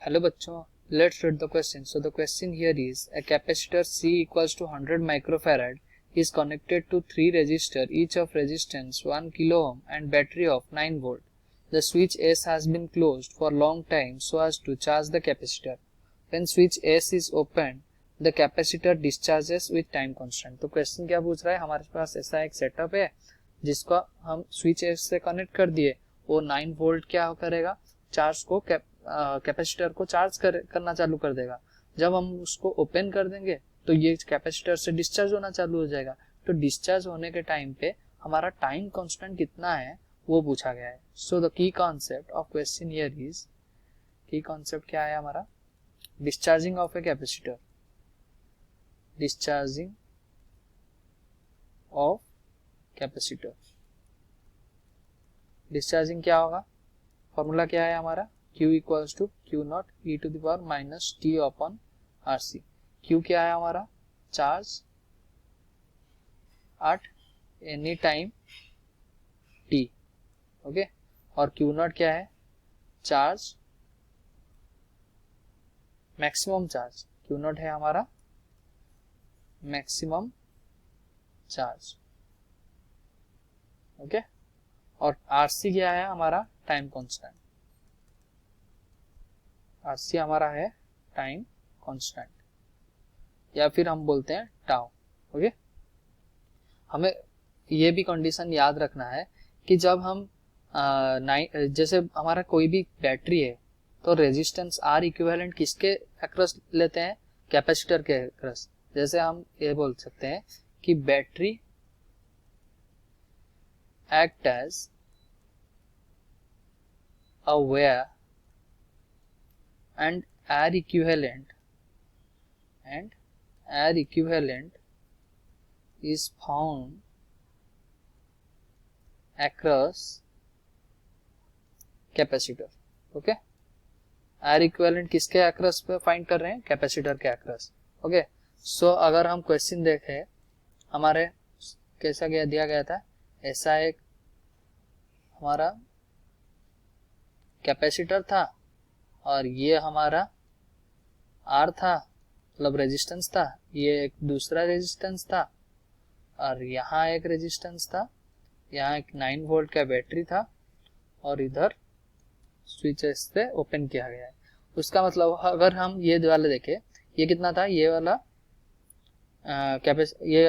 Hello बच्चों, let's read the question. So the question here is a capacitor C equals to 100 microfarad is connected to 3 resistor, each of resistance 1 kilo ohm and battery of 9 volt. The switch S has been closed for long time so as to charge the capacitor. When switch S is opened, the capacitor discharges with time constant. तो question क्या पूछ रहा है, हमारे पास ऐसा एक setup है जिसको हम स्विच एस से कनेक्ट कर दिए, वो 9 वोल्ट क्या करेगा, चार्ज को कैपेसिटर को चार्ज करना चालू कर देगा. जब हम उसको ओपन कर देंगे तो ये कैपेसिटर से डिस्चार्ज होना चालू हो जाएगा. तो डिस्चार्ज होने के टाइम पे हमारा टाइम कांस्टेंट कितना है वो पूछा गया है. So the key concept of question here is, key concept क्या है हमारा, discharging of a capacitor, discharging of capacitor. Discharging क्या होगा, फॉर्मूला क्या है हमारा, Q equals to Q naught e to the power minus T upon RC. Q क्या है हमारा, charge at any time t, okay. और Q नॉट क्या है, charge, maximum charge. Q naught है हमारा मैक्सिमम चार्ज, ओके. और RC क्या है हमारा, टाइम कांस्टेंट. RC हमारा है टाइम कांस्टेंट, या फिर हम बोलते हैं टाउ, ओके. हमें ये भी कंडीशन याद रखना है कि जब हम जैसे हमारा कोई भी बैटरी है तो रेजिस्टेंस R इक्विवेलेंट किसके अक्रॉस लेते हैं, कैपेसिटर के अक्रॉस. जैसे हम ये बोल सकते हैं कि battery act as a wire and R equivalent is found across capacitor, okay. R equivalent किसके अक्रॉस पे फाइंड कर रहे हैं, कैपेसिटर के अक्रॉस, ओके. सो अगर हम क्वेश्चन देखें, हमारे कैसा दिया गया था, ऐसा एक हमारा कैपेसिटर था और ये हमारा R था, मतलब रेजिस्टेंस था, ये एक दूसरा रेजिस्टेंस था और यहाँ एक रेजिस्टेंस था, यहाँ एक 9 वोल्ट का बैटरी था और इधर स्विच से ओपन किया गया है. उसका मतलब अगर हम ये वाला देखें, ये कितना था, ये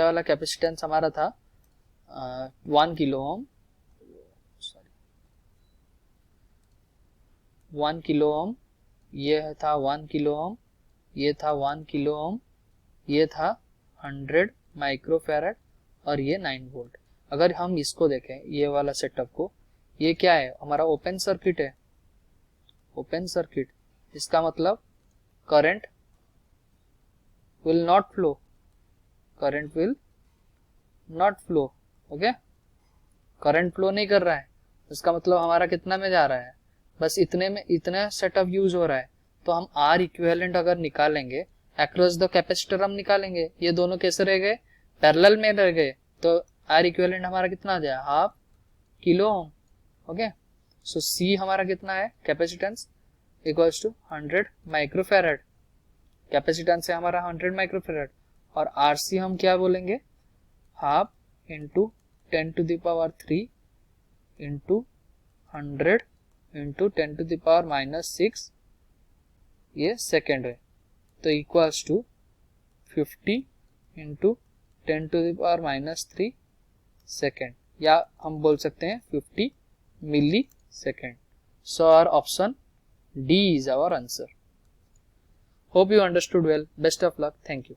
वाला कैपेसिटेंस हमारा था 1 किलो ओम, 1 किलो ओम, ये था 1 किलो ओम, ये था 1 किलो ओम, ये था 100 माइक्रोफैरड और ये 9 वोल्ट. अगर हम इसको देखें, ये वाला सेटअप को, ये क्या है हमारा, ओपन सर्किट है, ओपन सर्किट. इसका मतलब current will not flow, current will not flow, okay. Current flow नहीं कर रहा है, इसका मतलब हमारा कितना में जा रहा है, बस इतने में, इतना सेटअप यूज हो रहा है. तो हम R इक्विवेलेंट अगर निकालेंगे अक्रॉस द कैपेसिटर, हम निकालेंगे, ये दोनों कैसे रह गए, पैरेलल में रह गए. तो R इक्विवेलेंट हमारा कितना आ जाए, half kilo ohm, okay. So C हमारा कितना है, capacitance equals to 100 microfarad, capacitance है हमारा 100 माइक्रोफैरड. और RC हम क्या बोलेंगे, half into 10 to the power 3 into 100 into 10 to the power minus 6, ये सेकेंड है. तो equals to 50 into 10 to the power minus 3 second, या हम बोल सकते हैं 50 millisecond. So our option D is our answer. Hope you understood well. Best of luck. Thank you.